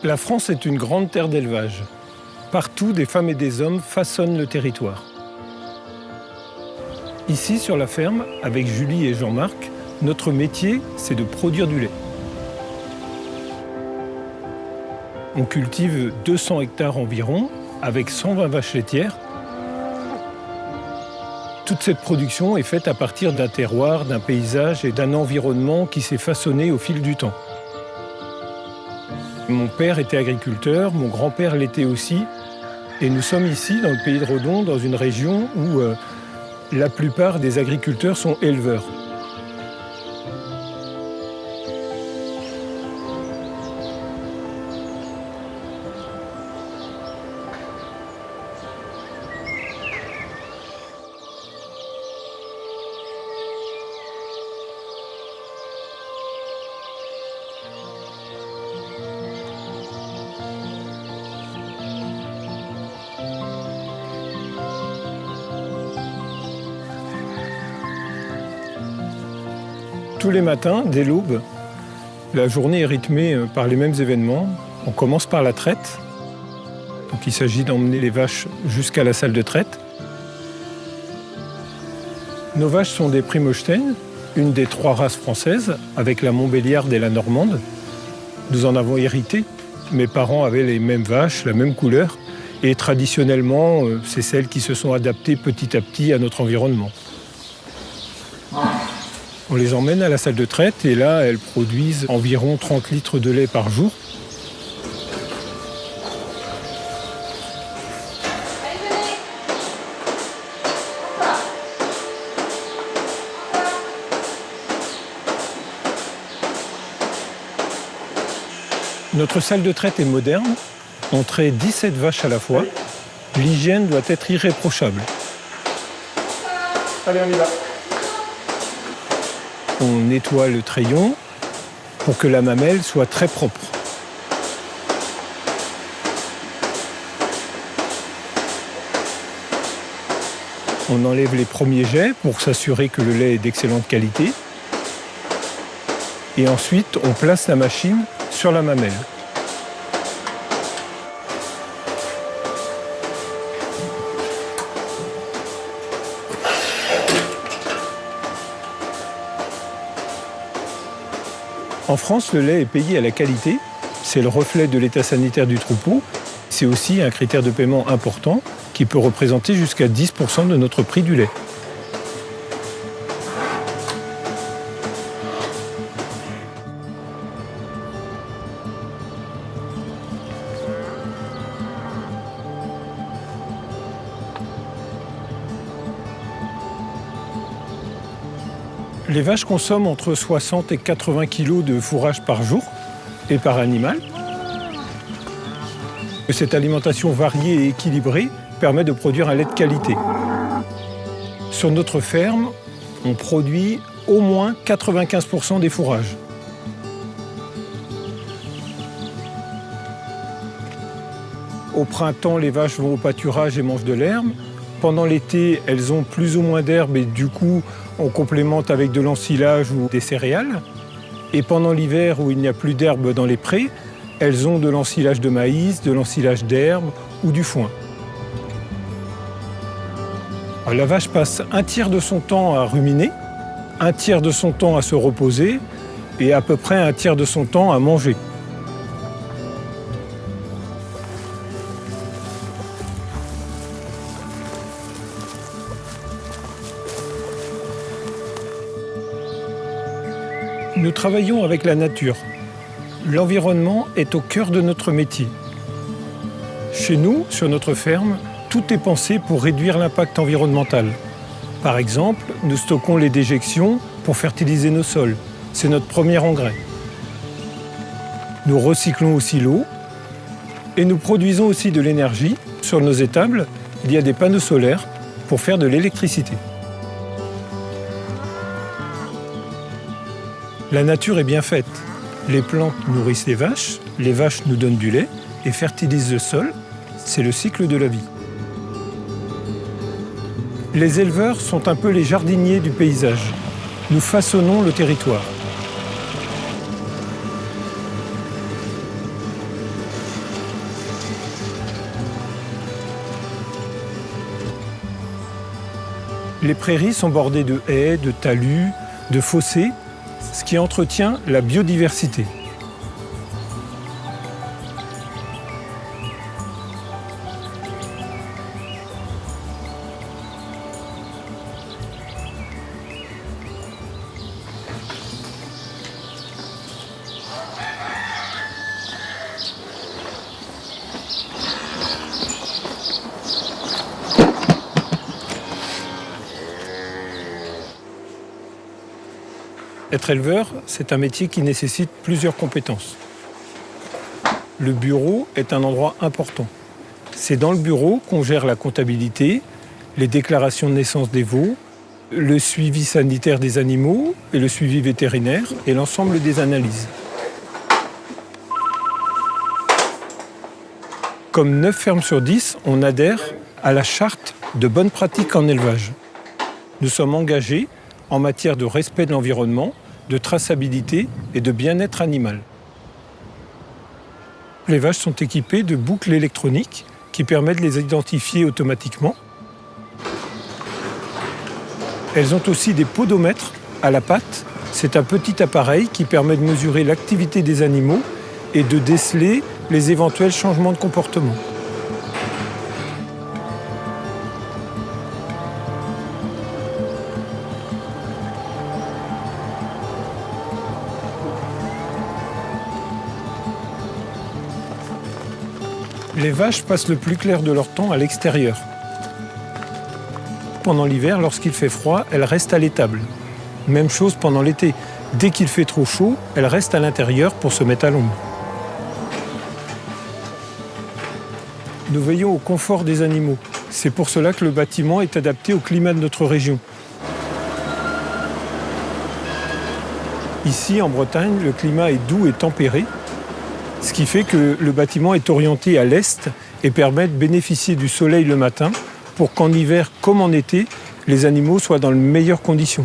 La France est une grande terre d'élevage. Partout, des femmes et des hommes façonnent le territoire. Ici, sur la ferme, avec Julie et Jean-Marc, notre métier, c'est de produire du lait. On cultive 200 hectares environ, avec 120 vaches laitières. Toute cette production est faite à partir d'un terroir, d'un paysage et d'un environnement qui s'est façonné au fil du temps. Mon père était agriculteur, mon grand-père l'était aussi. Et nous sommes ici, dans le pays de Redon, dans une région où la plupart des agriculteurs sont éleveurs. Tous les matins, dès l'aube, la journée est rythmée par les mêmes événements. On commence par la traite. Donc il s'agit d'emmener les vaches jusqu'à la salle de traite. Nos vaches sont des Primostein, une des 3 races françaises, avec la Montbéliarde et la Normande. Nous en avons hérité. Mes parents avaient les mêmes vaches, la même couleur. Et traditionnellement, c'est celles qui se sont adaptées petit à petit à notre environnement. On les emmène à la salle de traite et là, elles produisent environ 30 litres de lait par jour. Notre salle de traite est moderne. On traite 17 vaches à la fois. L'hygiène doit être irréprochable. Allez, on y va. On nettoie le treillon pour que la mamelle soit très propre. On enlève les premiers jets pour s'assurer que le lait est d'excellente qualité. Et ensuite, on place la machine sur la mamelle. En France, le lait est payé à la qualité. C'est le reflet de l'état sanitaire du troupeau. C'est aussi un critère de paiement important qui peut représenter jusqu'à 10% de notre prix du lait. Les vaches consomment entre 60 et 80 kg de fourrage par jour et par animal. Cette alimentation variée et équilibrée permet de produire un lait de qualité. Sur notre ferme, on produit au moins 95% des fourrages. Au printemps, les vaches vont au pâturage et mangent de l'herbe. Pendant l'été, elles ont plus ou moins d'herbe et du coup, on complémente avec de l'ensilage ou des céréales. Et pendant l'hiver, où il n'y a plus d'herbe dans les prés, elles ont de l'ensilage de maïs, de l'ensilage d'herbe ou du foin. Alors, la vache passe un tiers de son temps à ruminer, un tiers de son temps à se reposer et à peu près un tiers de son temps à manger. Nous travaillons avec la nature. L'environnement est au cœur de notre métier. Chez nous, sur notre ferme, tout est pensé pour réduire l'impact environnemental. Par exemple, nous stockons les déjections pour fertiliser nos sols. C'est notre premier engrais. Nous recyclons aussi l'eau et nous produisons aussi de l'énergie. Sur nos étables, il y a des panneaux solaires pour faire de l'électricité. La nature est bien faite. Les plantes nourrissent les vaches nous donnent du lait et fertilisent le sol. C'est le cycle de la vie. Les éleveurs sont un peu les jardiniers du paysage. Nous façonnons le territoire. Les prairies sont bordées de haies, de talus, de fossés, ce qui entretient la biodiversité. Être éleveur, c'est un métier qui nécessite plusieurs compétences. Le bureau est un endroit important. C'est dans le bureau qu'on gère la comptabilité, les déclarations de naissance des veaux, le suivi sanitaire des animaux et le suivi vétérinaire et l'ensemble des analyses. Comme 9 fermes sur 10, on adhère à la charte de bonnes pratiques en élevage. Nous sommes engagés en matière de respect de l'environnement, de traçabilité et de bien-être animal. Les vaches sont équipées de boucles électroniques qui permettent de les identifier automatiquement. Elles ont aussi des podomètres à la patte. C'est un petit appareil qui permet de mesurer l'activité des animaux et de déceler les éventuels changements de comportement. Les vaches passent le plus clair de leur temps à l'extérieur. Pendant l'hiver, lorsqu'il fait froid, elles restent à l'étable. Même chose pendant l'été. Dès qu'il fait trop chaud, elles restent à l'intérieur pour se mettre à l'ombre. Nous veillons au confort des animaux. C'est pour cela que le bâtiment est adapté au climat de notre région. Ici, en Bretagne, le climat est doux et tempéré, ce qui fait que le bâtiment est orienté à l'est et permet de bénéficier du soleil le matin pour qu'en hiver comme en été, les animaux soient dans les meilleures conditions.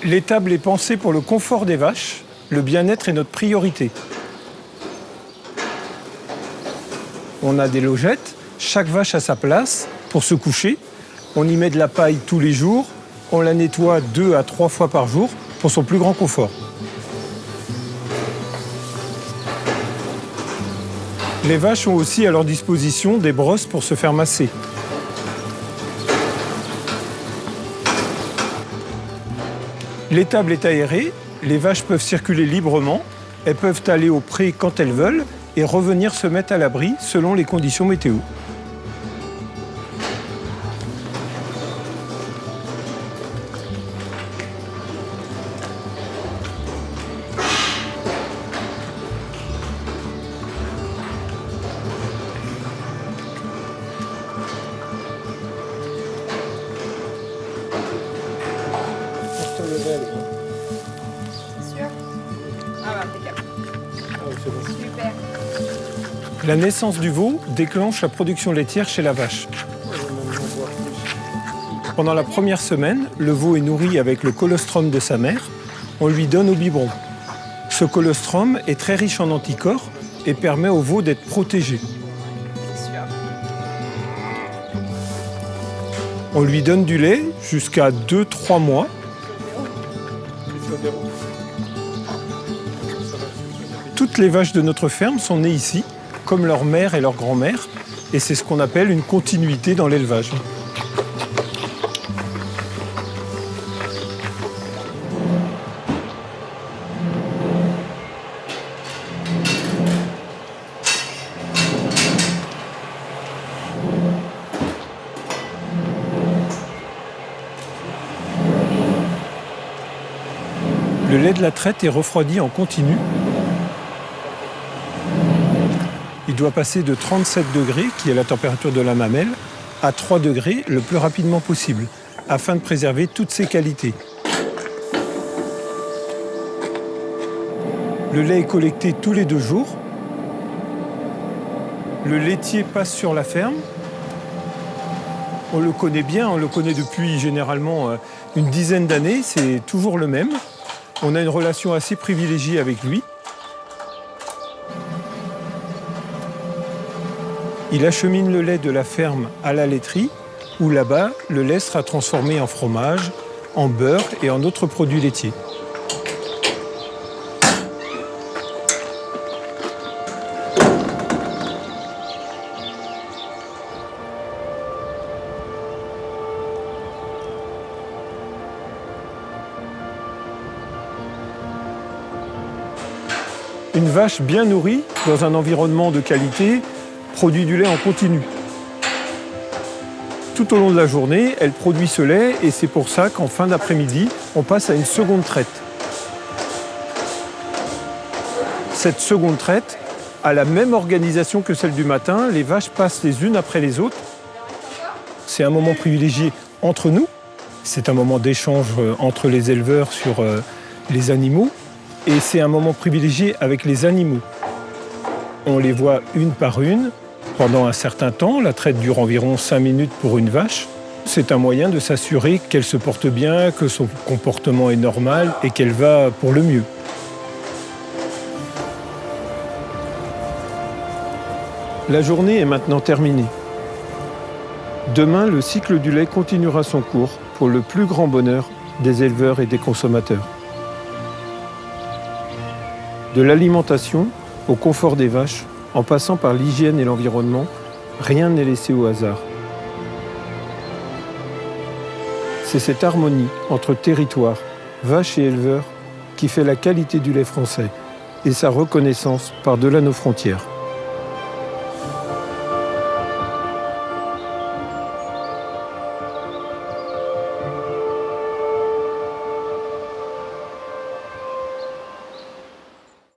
L'étable est pensée pour le confort des vaches. Le bien-être est notre priorité. On a des logettes, chaque vache a sa place pour se coucher. On y met de la paille tous les jours. On la nettoie 2 à 3 fois par jour pour son plus grand confort. Les vaches ont aussi à leur disposition des brosses pour se faire masser. L'étable est aérée, les vaches peuvent circuler librement, elles peuvent aller au pré quand elles veulent et revenir se mettre à l'abri selon les conditions météo. Sûr? Ah, bah, impeccable. Super. La naissance du veau déclenche la production laitière chez la vache. Pendant la première semaine, le veau est nourri avec le colostrum de sa mère. On lui donne au biberon. Ce colostrum est très riche en anticorps et permet au veau d'être protégé. C'est sûr. On lui donne du lait jusqu'à 2-3 mois. Toutes les vaches de notre ferme sont nées ici, comme leur mère et leur grand-mère, et c'est ce qu'on appelle une continuité dans l'élevage. Le lait de la traite est refroidi en continu. Il doit passer de 37 degrés, qui est la température de la mamelle, à 3 degrés le plus rapidement possible, afin de préserver toutes ses qualités. Le lait est collecté tous les 2 jours. Le laitier passe sur la ferme. On le connaît bien, on le connaît depuis généralement une dizaine d'années, c'est toujours le même. On a une relation assez privilégiée avec lui. Il achemine le lait de la ferme à la laiterie, où là-bas, le lait sera transformé en fromage, en beurre et en autres produits laitiers. Une vache bien nourrie, dans un environnement de qualité, produit du lait en continu. Tout au long de la journée, elle produit ce lait et c'est pour ça qu'en fin d'après-midi, on passe à une seconde traite. Cette seconde traite a la même organisation que celle du matin. Les vaches passent les unes après les autres. C'est un moment privilégié entre nous. C'est un moment d'échange entre les éleveurs sur les animaux. Et c'est un moment privilégié avec les animaux. On les voit une par une pendant un certain temps. La traite dure environ 5 minutes pour une vache. C'est un moyen de s'assurer qu'elle se porte bien, que son comportement est normal et qu'elle va pour le mieux. La journée est maintenant terminée. Demain, le cycle du lait continuera son cours pour le plus grand bonheur des éleveurs et des consommateurs. De l'alimentation au confort des vaches, en passant par l'hygiène et l'environnement, rien n'est laissé au hasard. C'est cette harmonie entre territoire, vaches et éleveurs qui fait la qualité du lait français et sa reconnaissance par-delà nos frontières.